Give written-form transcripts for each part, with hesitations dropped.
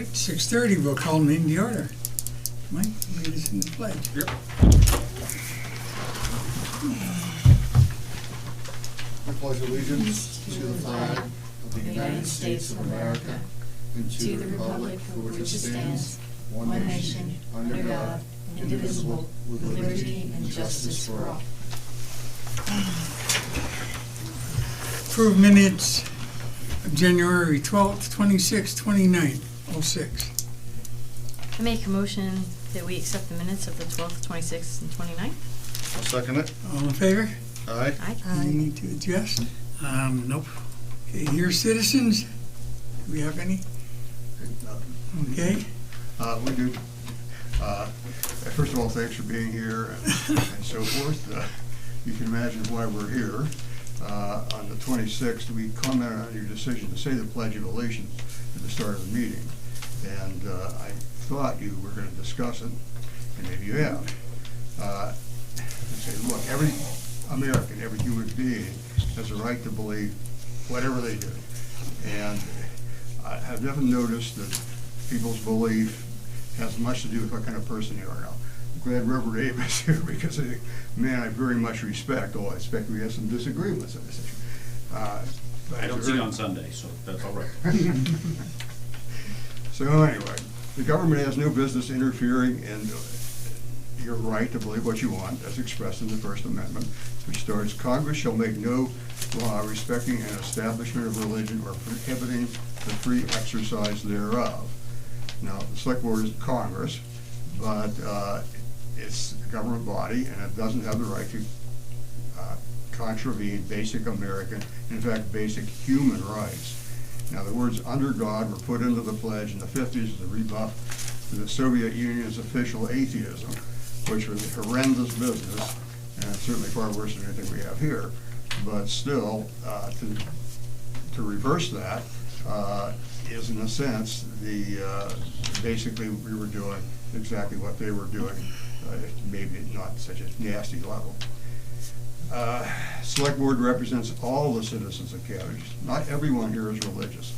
right, 6:30, we'll call an meeting to order. Mike, lead us in the pledge. Yep. I pledge allegiance to the flag of the United States of America and to the republic for which it stands, one nation, under God, indivisible, with liberty and justice for all. Approve minutes of January 12th, 26th, 29th, 06. I make a motion that we accept the minutes of the 12th, 26th, and 29th. I'll second it. All in favor? Aye. Aye. You need to adjust? Nope. Okay, here, citizens. Do we have any? Okay. We do. First of all, thanks for being here and so forth. You can imagine why we're here. On the 26th, we commented on your decision to say the Pledge of Allegiance at the start of the meeting. And I thought you were going to discuss it, and maybe you have. And say, look, every American, every human being has a right to believe whatever they do. And I have never noticed that people's belief has much to do with what kind of person you are now. I'm glad Reverend Abe is here because he's a man I very much respect, although I expect we have some disagreements on this issue. I don't see you on Sunday, so that's all right. So anyway, the government has no business interfering in your right to believe what you want, as expressed in the First Amendment, which starts, Congress shall make no law respecting an establishment of religion or prohibiting the free exercise thereof. Now, the Select Board is Congress, but it's a government body, and it doesn't have the right to contravene basic American, in fact, basic human rights. Now, the words "under God" were put into the pledge in the 50s as a rebuff to the Soviet Union's official atheism, which was a horrendous business, and certainly far worse than anything we have here. But still, to reverse that is, in a sense, basically we were doing exactly what they were doing, maybe not such a nasty level. Select Board represents all the citizens of Cavendish. Not everyone here is religious.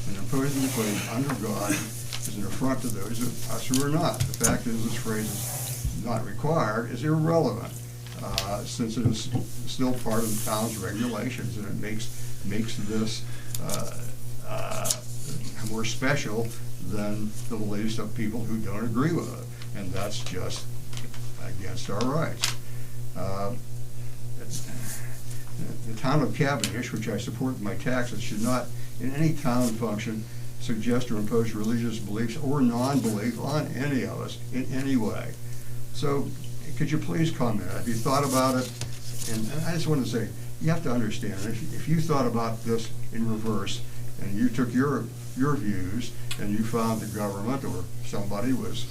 And imposing the phrase "under God" is an affront to those of us who are not. The fact is, this phrase is not required is irrelevant, since it is still part of the town's regulations, and it makes this more special than the beliefs of people who don't agree with it. And that's just against our rights. The town of Cavendish, which I support with my taxes, should not, in any town function, suggest or impose religious beliefs or non-belief on any of us in any way. So, could you please comment? Have you thought about it? And I just want to say, you have to understand, if you thought about this in reverse, and you took your views, and you found the government or somebody was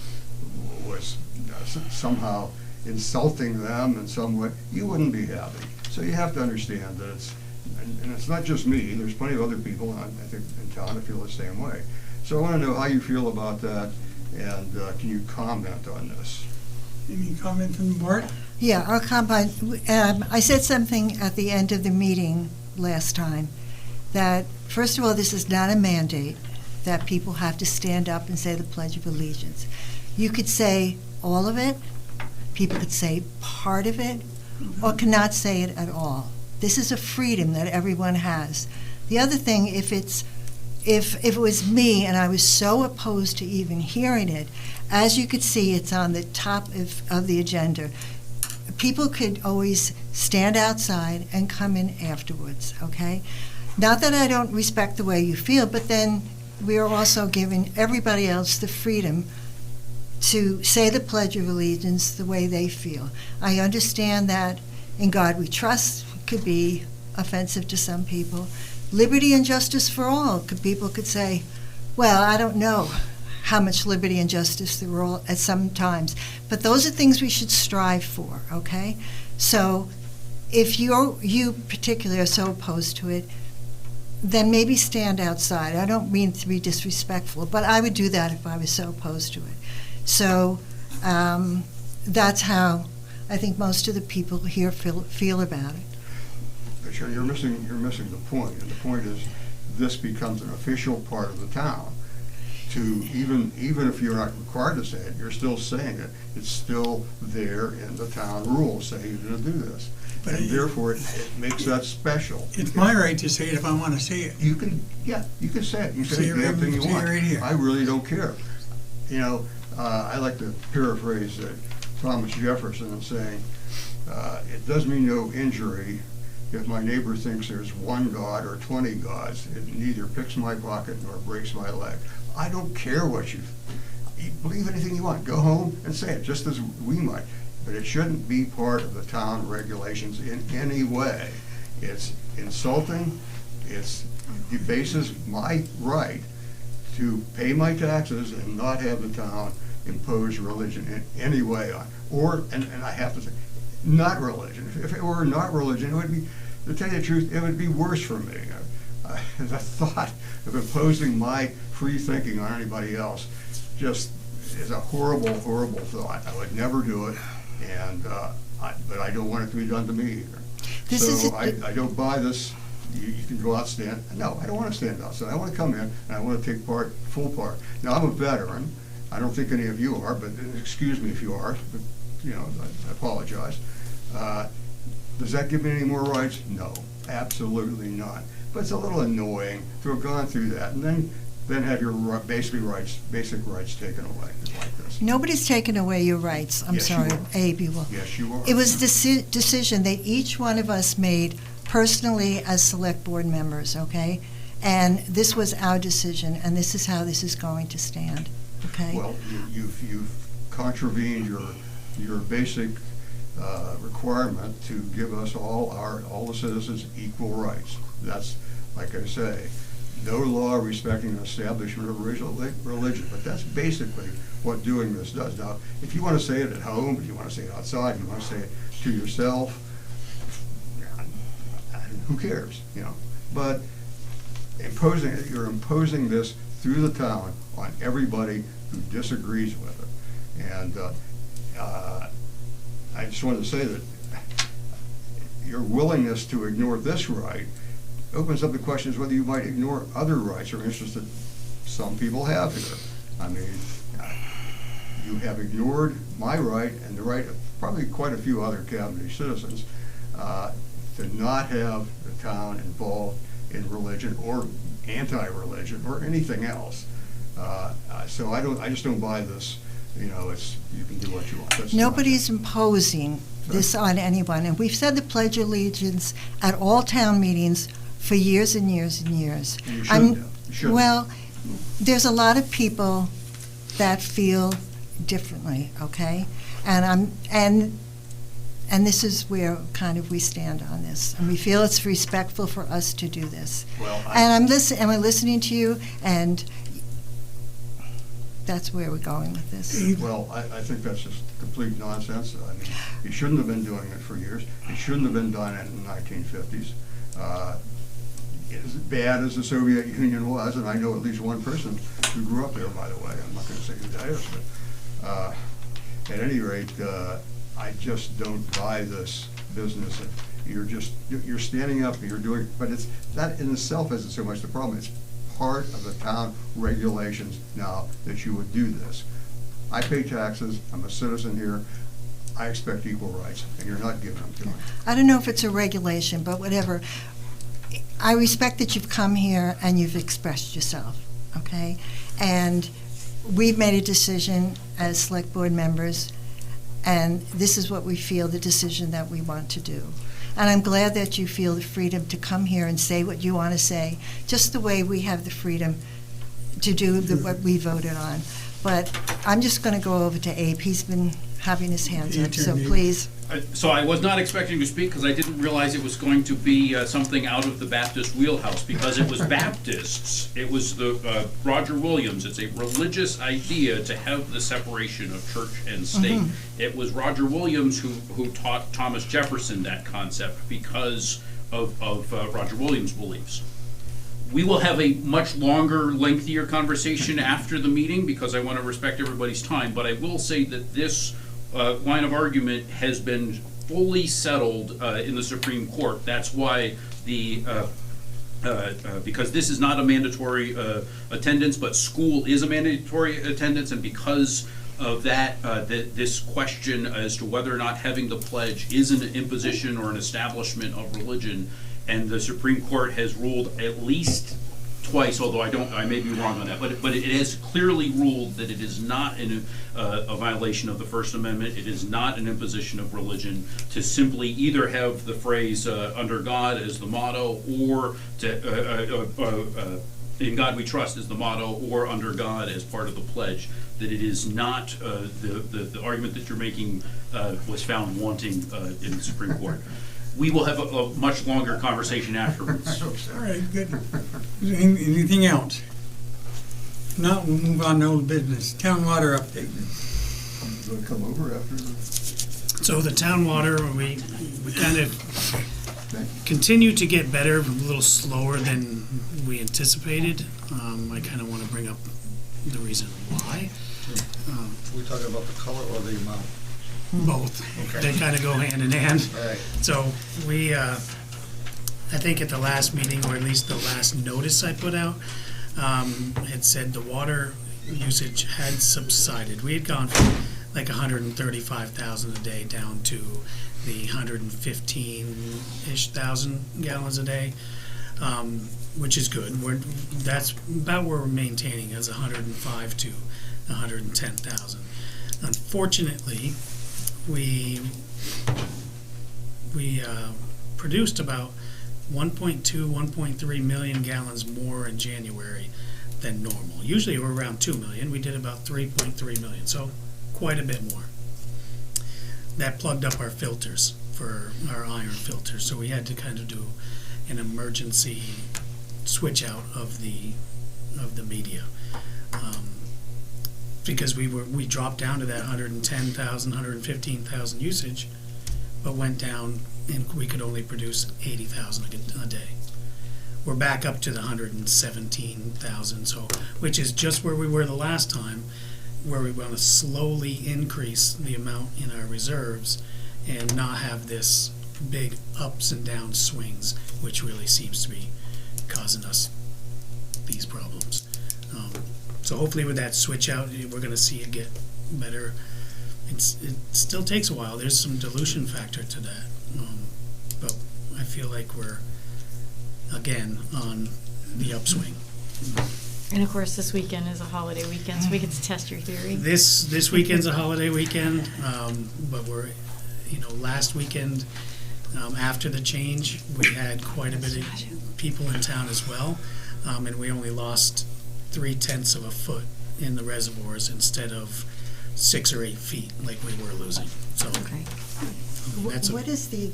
somehow insulting them in some way, you wouldn't be happy. So you have to understand that and it's not just me, there's plenty of other people, I think, in town that feel the same way. So I want to know how you feel about that, and can you comment on this? Any comment from the board? Yeah, I'll comment. I said something at the end of the meeting last time, that first of all, this is not a mandate that people have to stand up and say the Pledge of Allegiance. You could say all of it, people could say part of it, or cannot say it at all. This is a freedom that everyone has. The other thing, if it was me and I was so opposed to even hearing it, as you could see, it's on the top of the agenda. People could always stand outside and come in afterwards, okay? Not that I don't respect the way you feel, but then we are also giving everybody else the freedom to say the Pledge of Allegiance the way they feel. I understand that in God we trust could be offensive to some people. Liberty and justice for all, people could say, well, I don't know how much liberty and justice there were at some times, but those are things we should strive for, okay? So if you particularly are so opposed to it, then maybe stand outside. I don't mean to be disrespectful, but I would do that if I was so opposed to it. So that's how I think most of the people here feel about it. Sure, you're missing the point, and the point is this becomes an official part of the town. to, even if you're not required to say it, you're still saying it. It's still there in the town rules, saying you're gonna do this. But And therefore, it makes that special. It's my right to say it if I want to say it. You can, yeah, you can say it. You can Say say it the damn right- thing you say it want. right here. I really don't care. You know, I like to paraphrase Thomas Jefferson and saying, it does me no injury if my neighbor thinks there's one God or 20 gods. It neither picks my pocket nor breaks my leg. I don't care what you believe anything you want. Go home and say it, just as we might. But it shouldn't be part of the town regulations in any way. It's insulting. It debases my right to pay my taxes and not have the town impose religion in any way on. And I have to say, not religion. If it were not religion, it would be, to tell you the truth, it would be worse for me. The thought of imposing my free thinking on anybody else just is a horrible, horrible thought. I would never do it, and but I don't want it to be done to me either. So I don't buy this. You can go out stand. No, I don't want to stand outside. I want to come in and I want to take full part. Now, I'm a veteran. I don't think any of you are, but excuse me if you are. But, you know, I apologize. Does that give me any more rights? No, absolutely not. But it's a little annoying to have gone through that and then have your basic rights taken away like this. Nobody's taken away your rights. I'm Yes, you sorry, are. Abe, you will. Yes, you are. It was a decision that each one of us made personally as select board members, okay? And this was our decision, and this is how this is going to stand, okay? Well, you've contravened your basic requirement to give us all the citizens equal rights. That's, like I say, no law respecting the establishment of religion, but that's basically what doing this does. Now, if you want to say it at home, if you want to say it outside, you want to say it to yourself, who cares, you know? But you're imposing this through the town on everybody who disagrees with it. And I just wanted to say that your willingness to ignore this right opens up the questions whether you might ignore other rights or interests that some people have here. I mean, you have ignored my right and the right of probably quite a few other Cavendish citizens to not have the town involved in religion or anti-religion or anything else. So I just don't buy this. You know, you can do what you want. Nobody's imposing this on anyone, and we've said the Pledge of Allegiance at all town meetings for years and years and years. And you shouldn't have. You shouldn't. Well, there's a lot of people that feel differently, okay? And this is where kind of we stand on this, and we feel it's respectful for us to do this. Well, And we're listening to you, and that's where we're going with this. Well, I think that's just complete nonsense. I mean, you shouldn't have been doing it for years. It shouldn't have been done in the 1950s. As bad as the Soviet Union was, and I know at least one person who grew up there, by the way. I'm not going to say who that is, but at any rate, I just don't buy this business. You're standing up and you're doing, but it's that in itself isn't so much the problem. It's part of the town regulations now that you would do this. I pay taxes. I'm a citizen here. I expect equal rights, and you're not giving them to me. I don't know if it's a regulation, but whatever. I respect that you've come here and you've expressed yourself, okay? And we've made a decision as select board members, and this is what we feel, the decision that we want to do. And I'm glad that you feel the freedom to come here and say what you want to say, just the way we have the freedom to do what we voted on. But I'm just going to go over to Abe. He's been having his hands up, so please. So I was not expecting to speak because I didn't realize it was going to be something out of the Baptist wheelhouse, because it was Baptists. It was the Roger Williams. It's a religious idea to have the separation of church and state. It was Roger Williams who taught Thomas Jefferson that concept because of Roger Williams' beliefs. We will have a much longer, lengthier conversation after the meeting because I want to respect everybody's time, but I will say that this line of argument has been fully settled in the Supreme Court. That's why the because this is not a mandatory attendance, but school is a mandatory attendance, and because of that, this question as to whether or not having the pledge is an imposition or an establishment of religion, and the Supreme Court has ruled at least twice, although I may be wrong on that, but it has clearly ruled that it is not a violation of the First Amendment. It is not an imposition of religion to simply either have the phrase "under God" as the motto, or to "In God We Trust" as the motto, or "Under God" as part of the pledge. That it is not the argument that you're making was found wanting in the Supreme Court. We will have a much longer conversation afterwards. All right, good. Anything else? If not, we'll move on to old business. Town water update. You want to come over after? So the town water, we kind of continue to get better, a little slower than we anticipated. I kind of want to bring up the reason why. Are we talking about the color or the amount? Both. Okay. They kind of go hand in hand. All right. So we, I think at the last meeting, or at least the last notice I put out, had said the water usage had subsided. We had gone from like 135,000 a day down to the 115-ish thousand gallons a day, which is good. That's about where we're maintaining, as 105 to 110,000. Unfortunately, we produced about 1.2, 1.3 million gallons more in January than normal. Usually we're around 2 million. We did about 3.3 million, so quite a bit more. That plugged up our filters, for our iron filters, so we had to kind of do an emergency switch out of the media. Because we dropped down to that 110,000, 115,000 usage, but went down and we could only produce 80,000 a day. We're back up to the 117,000, so which is just where we were the last time, where we want to slowly increase the amount in our reserves and not have this big ups and down swings, which really seems to be causing us these problems. So hopefully with that switch out, we're going to see it get better. It still takes a while. There's some dilution factor to that. But I feel like we're, again, on the upswing. And of course, this weekend is a holiday weekend, so we get to test your theory. This weekend's a holiday weekend, but we're, last weekend, after the change, we had quite a bit of people in town as well, and we only lost 0.3 of a foot in the reservoirs instead of 6 or 8 feet like we were losing. So Okay. that's What is the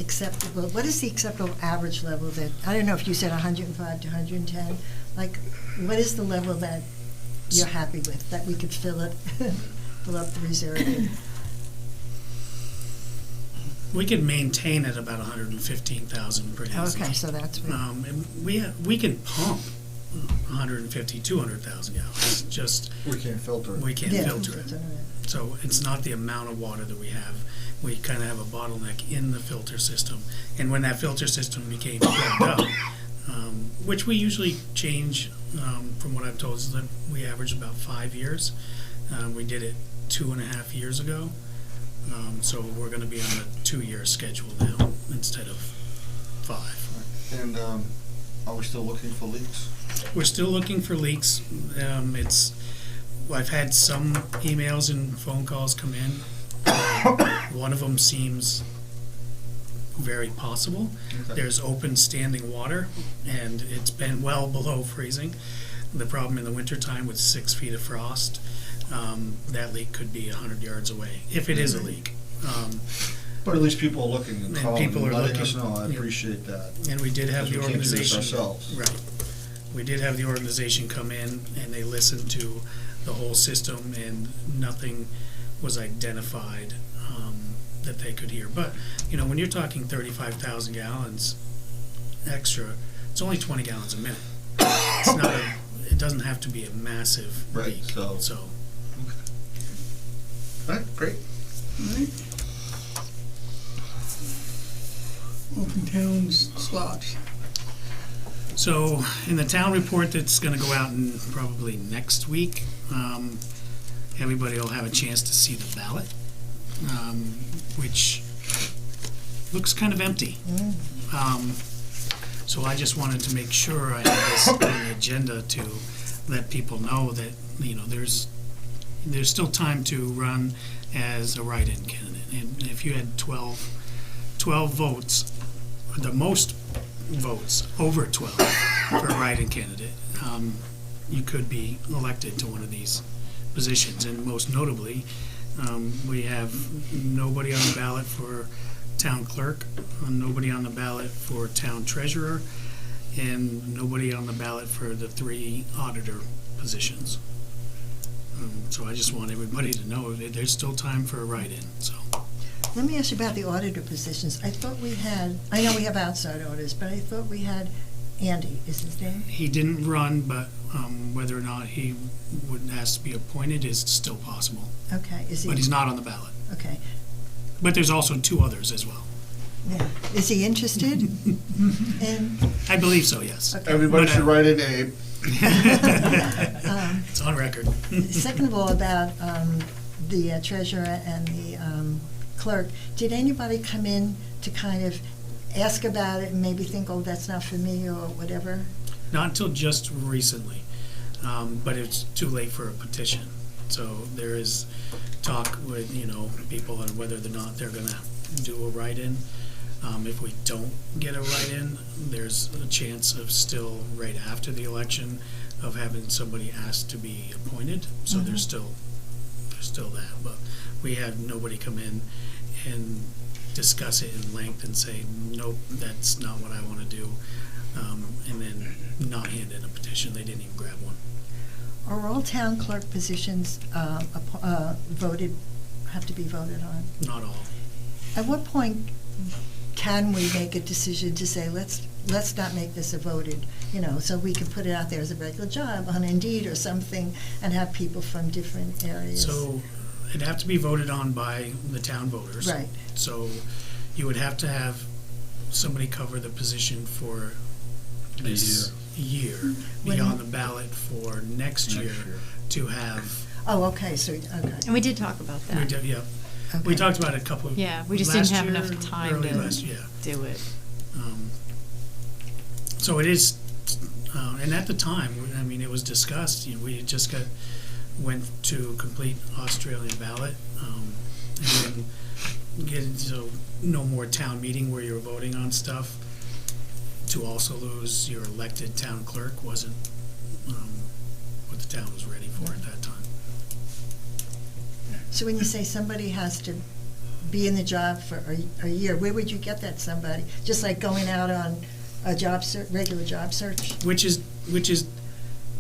acceptable average level that, I don't know if you said 105 to 110, like, what is the level that you're happy with, that we could fill up the reserve? we could maintain at about 115,000 pretty easily. Okay, so that's what. And we can pump 150, 200,000 gallons. Just We can't filter it. we can't Yeah, filter it. So it's not the amount of water that we have. We kind of have a bottleneck in the filter system. And when that filter system became plugged up, which we usually change, from what I've told, is that we average about 5 years. We did it 2.5 years ago. So we're going to be on a 2-year schedule now instead of 5. And are we still looking for leaks? We're still looking for leaks. I've had some emails and phone calls come in. One of them seems very possible. Okay. There's open standing water, and it's been well below freezing. The problem in the wintertime with 6 feet of frost, that leak could be 100 yards away, if it is a leak. But at least people are looking and And calling people and are letting us looking, know. I yeah. appreciate that. And we did have the Because we can't do this organization. ourselves. Right. We did have the organization come in, and they listened to the whole system, and nothing was identified that they could hear. But, when you're talking 35,000 gallons extra, it's only 20 gallons a minute. It's not it doesn't have to be a massive Right, leak. so- So All right, great. All right. Open towns slots. So, in the town report that's gonna go out in probably next week, everybody will have a chance to see the ballot, which looks kind of empty. So I just wanted to make sure I had this on the agenda to let people know that, you know, there's still time to run as a write-in candidate. And if you had 12 votes, the most votes, over 12 for a write-in candidate, you could be elected to one of these positions. And most notably, we have nobody on the ballot for town clerk, nobody on the ballot for town treasurer, and nobody on the ballot for the 3 auditor positions. So I just want everybody to know that there's still time for a write-in, so. Let me ask you about the auditor positions. I thought we had, I know we have outside auditors, but I thought we had Andy, is his name? He didn't run, but whether or not he would has to be appointed is still possible. Okay, is he? But he's not on the ballot. Okay, But there's also 2 others as well. yeah. Is he interested? And, I believe so, yes. okay. Everybody But, should write in Abe. It's on record. Second of all, about the treasurer and the clerk, did anybody come in to kind of ask about it and maybe think, oh, that's not for me, or whatever? Not until just recently, but it's too late for a petition. So there is talk with, you know, people on whether or not they're gonna do a write-in. If we don't get a write-in, there's a chance of still, right after the election, of having somebody asked to be appointed. So there's still that, but we had nobody come in and discuss it in length and say, nope, that's not what I wanna do, and then not hand in a petition. They didn't even grab one. Are all town clerk positions voted, have to be voted on? Not all. At what point can we make a decision to say, let's not make this a voted, you know, so we can put it out there as a regular job on Indeed or something and have people from different areas? So it'd have to be voted on by the town voters. Right. So you would have to have somebody cover the position for this year, be When- on the ballot for next year to have. Oh, okay, so, okay. And we did talk about We that. did, yeah. We Okay. talked about it a couple of. Yeah, we just last didn't have year, enough time early to last year. do it. So it is, and at the time, I mean, it was discussed, you know, we had just went to a complete Australian ballot, and then so no more town meeting where you're voting on stuff. To also lose your elected town clerk wasn't what the town was ready for at that time. So when you say somebody has to be in the job for a year, where would you get that somebody? Just like going out on a regular job search? Which is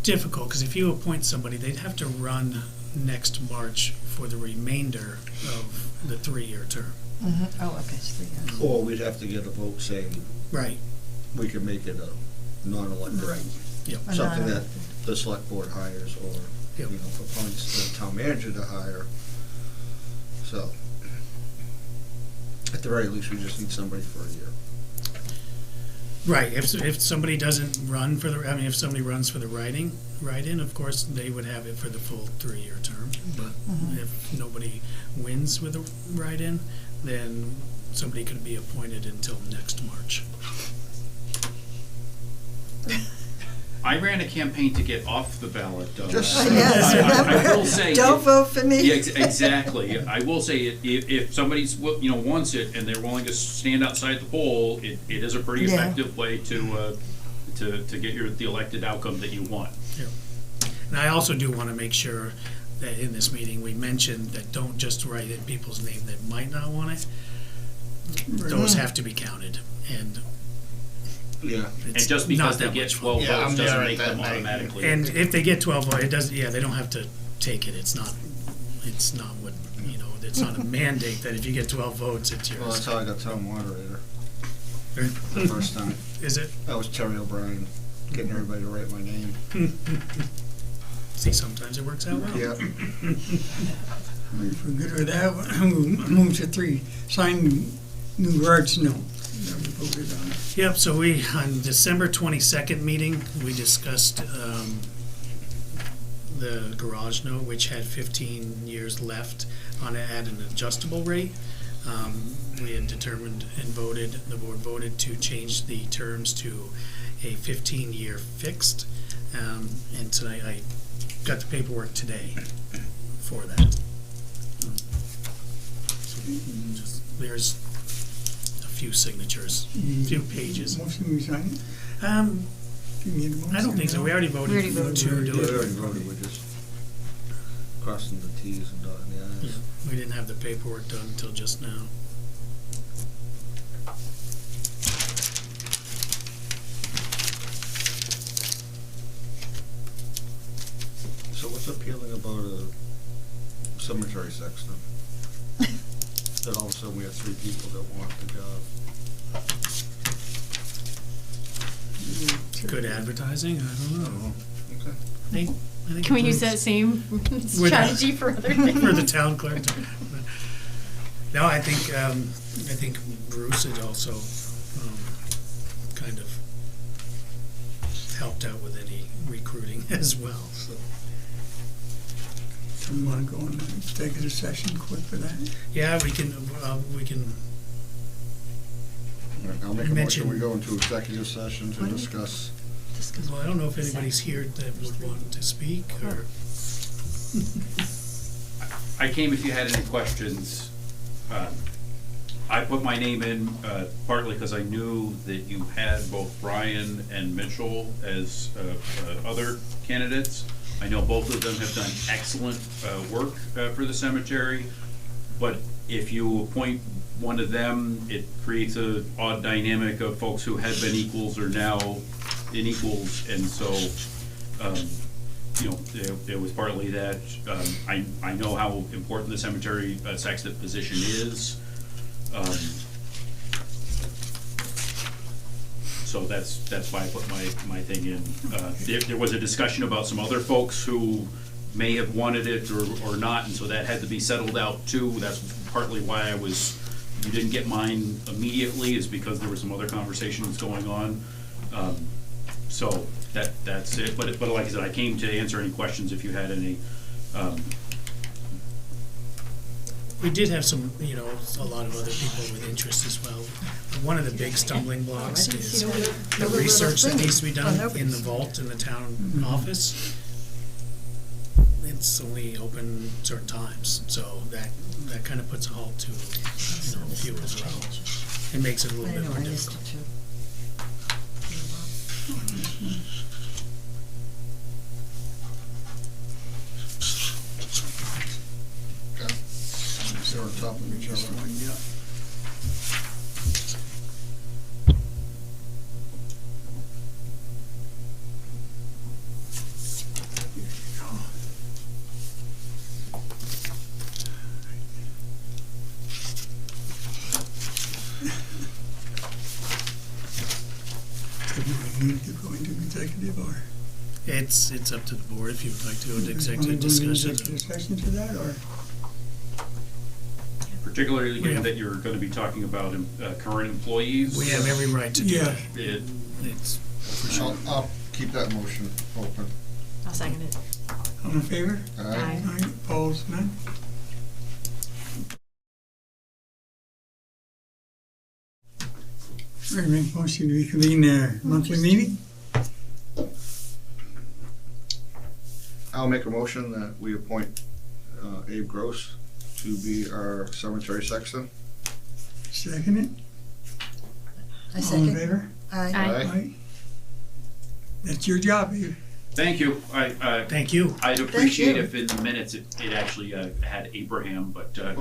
difficult, because if you appoint somebody, they'd have to run next March for the remainder of the 3-year term. Oh, okay, so, yeah. Or we'd have to get a vote saying Right. we can make it a non-elected. Right. Yep. A Something that non-elected. the select board hires, or, Yep. you know, appoints the town manager to hire. So, at the very least, we just need somebody for a year. Right, if somebody doesn't run for the, I mean, if somebody runs for the write-in, of course, they would have it for the full 3-year term. But if nobody wins with a write-in, then somebody could be appointed until next March. I ran a campaign to get off the ballot. Just- Yes, I will say. don't vote for me. Yeah, exactly. I will say, if somebody's, wants it and they're willing to stand outside the poll, it is a pretty Yeah. effective way to get the elected outcome that you want. And I also do want to make sure that in this meeting, we mention that don't just write in people's name that might not want it. Those have to be counted, and Yeah. And it's just not because they that get much fun. 12 Yeah, votes I'm doesn't there at make that them night. automatically. And if they get 12 votes, it doesn't, they don't have to take it. It's not what, it's not a mandate that if you get 12 votes, it's Well, that's yours. how I got town moderator the first time. Is it? That was Terry O'Brien, getting everybody to write my name. See, sometimes it works out well. Yeah. If we're good with that, move to 3, sign new guards, no. That we voted on. Yep, so we, on December 22nd meeting, we discussed the garage note, which had 15 years left on it at an adjustable rate. We had determined and voted, the board voted to change the terms to a 15-year fixed. And tonight, I got the paperwork today for that. There's a few signatures, a few pages. Motion we sign it? Um, Do you need a motion? I don't think so. We already voted We already voted. to do We it. already voted, we're just crossing the Ts and dotting the Yeah, Is. we didn't have the paperwork done until just now. So what's appealing about a cemetery sexton? That all of a sudden we have 3 people that want the job. Good advertising? I don't know. Okay. I think Can we use Bruce- that same With- strategy for other things? for the town clerk? No, I think Bruce had also kind of helped out with any recruiting as well. So Do we want to go into executive session quick for that? yeah, we can. All right, I'll make a Mention- motion, we go into executive session to discuss. Well, I don't know if anybody's here that would want to speak or. I came if you had any questions. I put my name in partly because I knew that you had both Brian and Mitchell as other candidates. I know both of them have done excellent work for the cemetery, but if you appoint one of them, it creates an odd dynamic of folks who had been equals are now inequals, and so you know, there was partly that. I know how important the cemetery sexton position is. So that's why I put my thing in. There was a discussion about some other folks who may have wanted it or not, and so that had to be settled out too. That's partly why you didn't get mine immediately, is because there were some other conversations going on. So that's it. But like I said, I came to answer any questions if you had any. We did have some, a lot of other people with interest as well. One of the big stumbling blocks is the research that needs to be done in the vault in the town office. It's only open certain times, so that kind of puts a halt to, a few as well. It makes it a little bit more difficult. They're on top of each other. Yeah. So do we need to go into executive or? It's up to the board if you would like to go into Wanna executive go into discussion. Executive session for that, or? Particularly given Yeah. that you're going to be talking about current employees. We have every right to do Yeah. that. It, It's for sure. I'll keep that motion open. I'll second it. All in favor? Aye. Aye, opposed, none? All right, make motion to reconvene their monthly meeting? I'll make a motion that we appoint Abe Gross to be our cemetery sexton. Second it? I All in second. favor? Aye. Aye. That's your job, Abe. thank you. Thank you. I'd appreciate you. if in the minutes it actually had Abraham, but Then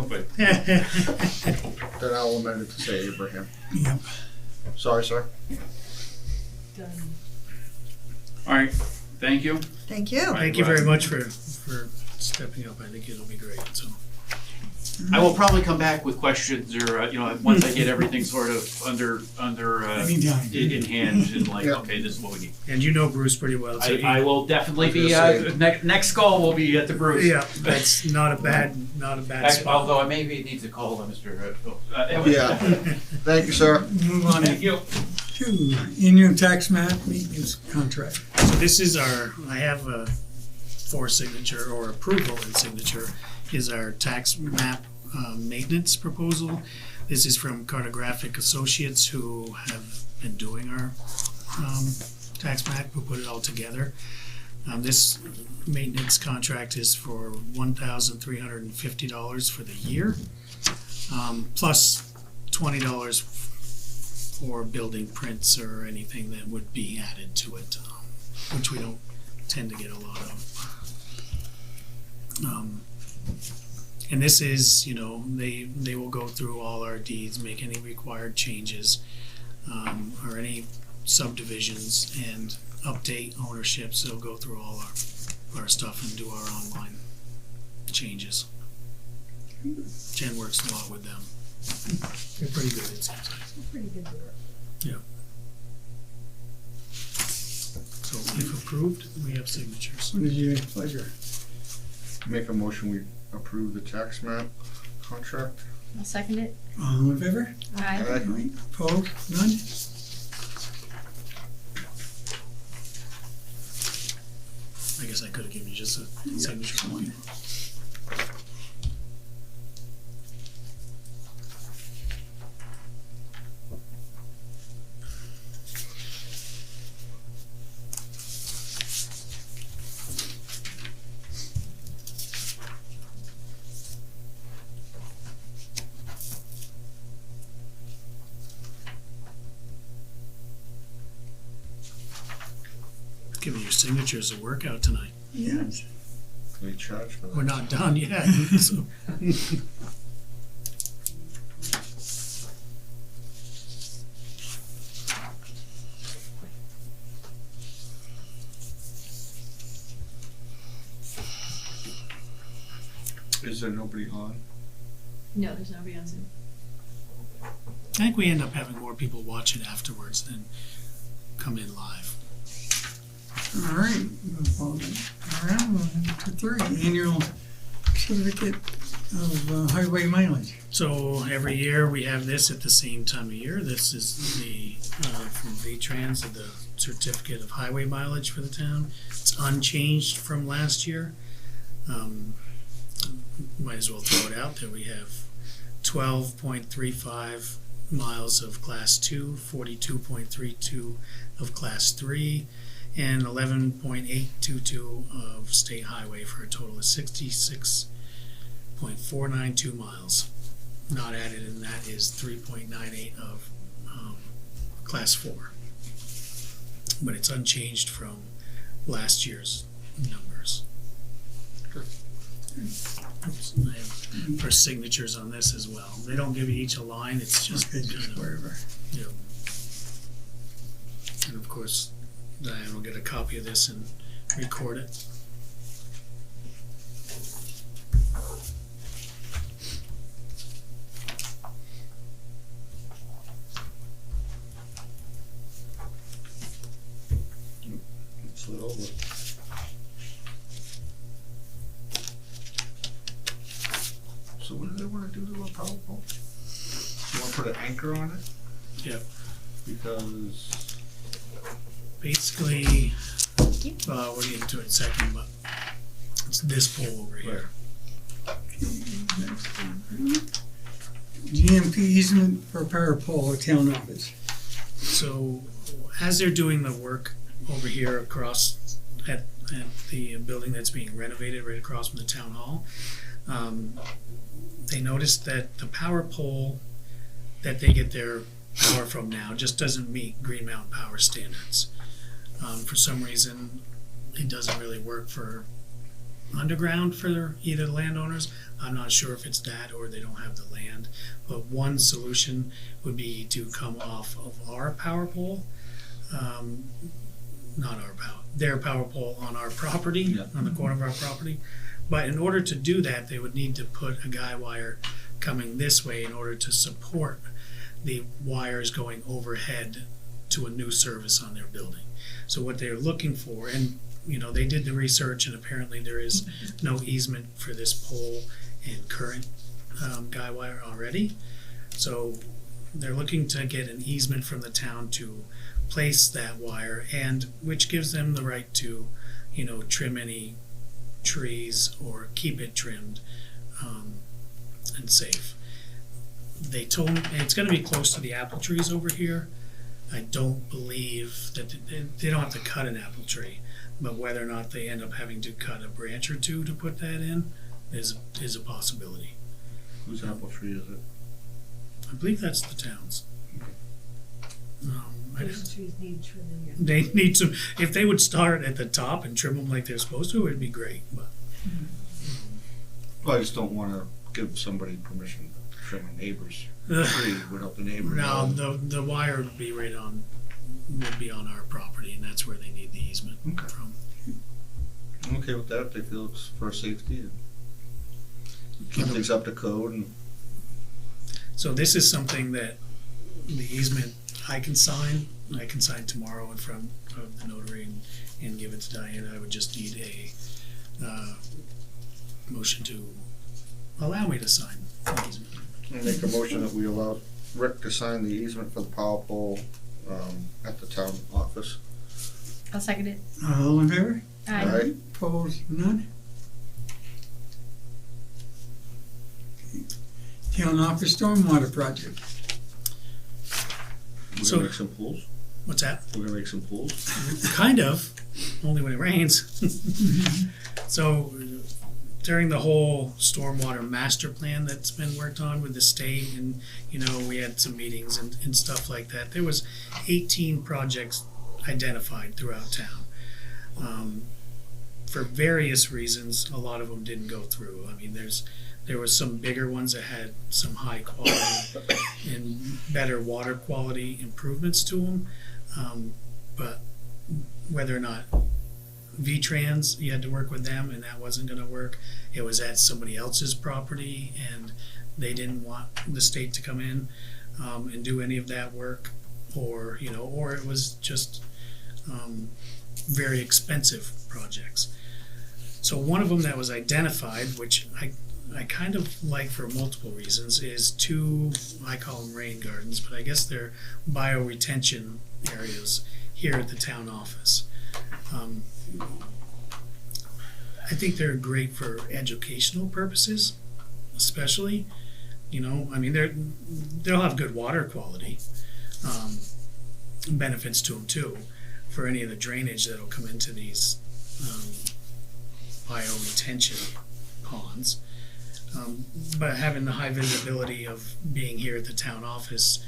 I'll amend it to say Abraham. Yep. Sorry, sir. all right. Thank you. Thank you. Thank you very much for stepping up. I think it'll be great, so. I will probably come back with questions or, once I get everything sort of under Anytime. in hand and like, Yeah. okay, this is what we need. And you know Bruce pretty well, so I will definitely be, I was gonna next call will be at the Bruce. yeah, that's not a bad spot. Although I maybe need to call Mr. Yeah. Thank you, sir. Move on Thank you. to annual tax map maintenance contract. So this is I have a for signature or approval and signature is our tax map maintenance proposal. This is from Cartographic Associates who have been doing our tax map, who put it all together. This maintenance contract is for $1,350 for the year, plus $20 for building prints or anything that would be added to it, which we don't tend to get a lot of. And this is, they will go through all our deeds, make any required changes, or any subdivisions and update ownerships. They'll go through all our stuff and do our online changes. Jen works a lot with them. They're pretty good, it seems like. Pretty good work. Yeah. So if approved, we have signatures. What is your pleasure? Make a motion, we approve the tax map contract. I'll second it. All in favor? Aye. Aye. Aye. Opposed? None? I guess I could have given you just a signature one. Giving your signatures a workout tonight. Yes. Can we charge for that? We're not done yet. So. Is there nobody on? No, there's nobody on Zoom. I think we end up having more people watch it afterwards than come in live. All right. All right. To three, annual certificate of highway mileage. So every year we have this at the same time of year. This is the from V-Trans, the certificate of highway mileage for the town. It's unchanged from last year. Might as well throw it out there. We have 12.35 miles of Class 2, 42.32 of Class 3, and 11.822 of state highway for a total of 66.492 miles. Not added in that is 3.98 of Class 4. But it's unchanged from last year's numbers. Oops, I have our signatures on this as well. They don't give you each a line, it's just Okay, just kind of, wherever. And of course, Diane will get a copy of this and record it. Slid over. So what do they wanna do to a power pole? You wanna put an anchor on it? Yep. Because, Basically, we'll get into it in a second, but it's this pole over here. GMP easement for power pole at town office. So as they're doing the work over here across at the building that's being renovated right across from the town hall, they noticed that the power pole that they get their power from now just doesn't meet Green Mountain Power standards. For some reason, it doesn't really work for underground for either landowners. I'm not sure if it's that or they don't have the land. But one solution would be to come off of our power pole, not our power, their power pole on our property, Yeah. on the corner of our property, But in order to do that, they would need to put a guy wire coming this way in order to support the wires going overhead to a new service on their building. So what they're looking for, and they did the research, and apparently there is no easement for this pole and current guy wire already. So they're looking to get an easement from the town to place that wire, and which gives them the right to, trim any trees or keep it trimmed and safe. They told me it's going to be close to the apple trees over here. I don't believe that they don't have to cut an apple tree, but whether or not they end up having to cut a branch or two to put that in is a possibility. Whose apple tree is it? I believe that's the town's. Those trees need trimming. They need to, if they would start at the top and trim them like they're supposed to, it'd be great, but. Well, I just don't wanna give somebody permission to trim a neighbor's tree without the neighbor. No, knowing. the wire would be would be on our property, and that's where they need the easement Okay. from. I'm okay with that, they feel it's for safety and keep things up to code and. So this is something that the easement I can sign tomorrow in front of the notary and give it to Diana. I would just need a motion to allow me to sign the easement. I make a motion that we allow Rick to sign the easement for the power pole, at the town office. I'll second it. All in favor? Aye. Aye. Opposed? None? Okay. Town office stormwater project. We're So- gonna make some pools, What's that? we're gonna make some pools. Kind of, only when it rains. So during the whole stormwater master plan that's been worked on with the state, and we had some meetings and stuff like that, there was 18 projects identified throughout town. For various reasons, a lot of them didn't go through. I mean, there was some bigger ones that had some high quality and better water quality improvements to them, but whether or not V-Trans, you had to work with them, and that wasn't going to work. It was at somebody else's property, and they didn't want the state to come in and do any of that work, or it was just very expensive projects. So one of them that was identified, which I kind of like for multiple reasons, is two, I call them rain gardens, but I guess they're bioretention areas here at the town office. I think they're great for educational purposes, especially. I mean, they'll have good water quality, benefits to them too, for any of the drainage that'll come into these bioretention ponds. But having the high visibility of being here at the town office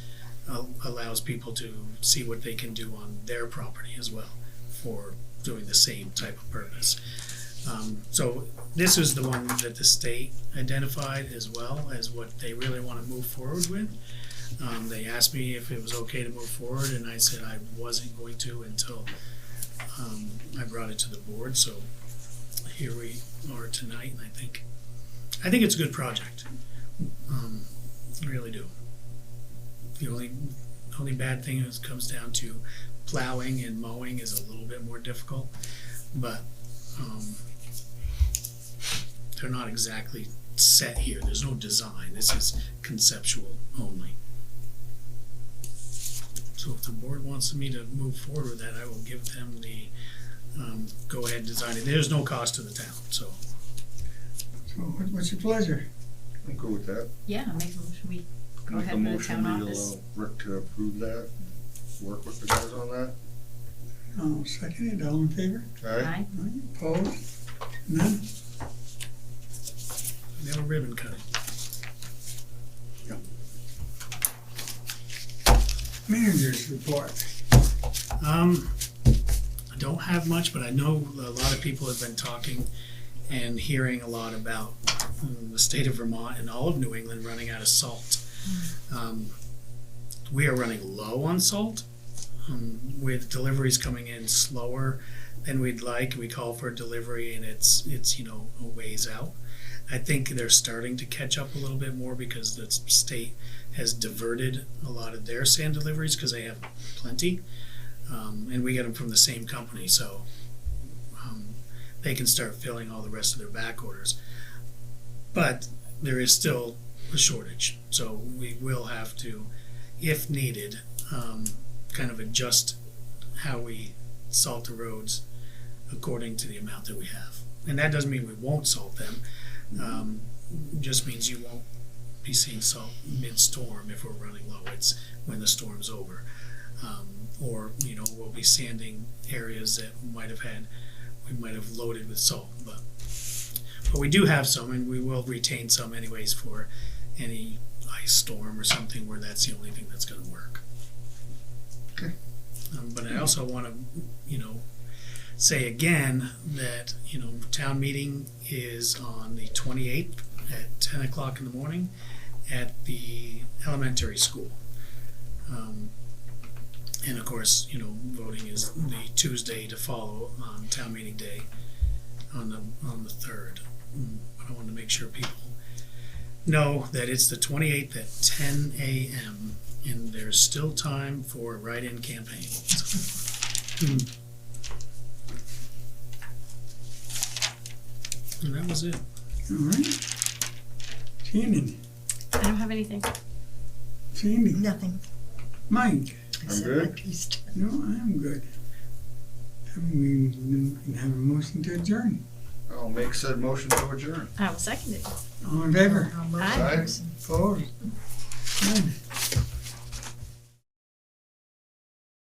allows people to see what they can do on their property as well for doing the same type of purpose. So this is the one that the state identified as well as what they really want to move forward with. They asked me if it was okay to move forward, and I said I wasn't going to until I brought it to the board. So here we are tonight, and I think it's a good project. I really do. The only bad thing is comes down to plowing and mowing is a little bit more difficult, but they're not exactly set here. There's no design. This is conceptual only. So if the board wants me to move forward with that, I will give them the go ahead design. There's no cost to the town, so. So what's your pleasure? I'm good with that. Yeah, make a motion, we go Make a ahead with the motion, town we office. allow Rick to approve that, work with the guys on that. I'll second it. All in favor? Aye. Opposed? None? They have a ribbon cutting. Manager's report. I don't have much, but I know a lot of people have been talking and hearing a lot about the state of Vermont and all of New England running out of salt. We are running low on salt, with deliveries coming in slower than we'd like. We call for a delivery and it's, a ways out. I think they're starting to catch up a little bit more because the state has diverted a lot of their sand deliveries because they have plenty. And we get them from the same company, so they can start filling all the rest of their back orders. But there is still a shortage, so we will have to, if needed, kind of adjust how we salt the roads according to the amount that we have. And that doesn't mean we won't salt them. Just means you won't be seeing salt mid-storm if we're running low. It's when the storm's over. Or, we'll be sanding areas that we might have loaded with salt. But we do have some, and we will retain some anyways for any ice storm or something where that's the only thing that's going to work. Okay. But I also want to, say again that, town meeting is on the 28th at 10 o'clock in the morning at the elementary school. And of course, voting is the Tuesday to follow on town meeting day on the 3rd. But I want to make sure people know that it's the 28th at 10 a.m. and there's still time for a write-in campaign. And that was it. All right. Shannon, I don't have anything. Sandy, Nothing. Mike. I I'm said good. my piece. No, I'm good. We can have a motion to adjourn. I'll make said motion to adjourn. I will second it. All in favor? I'm a Aye. person. Opposed? None.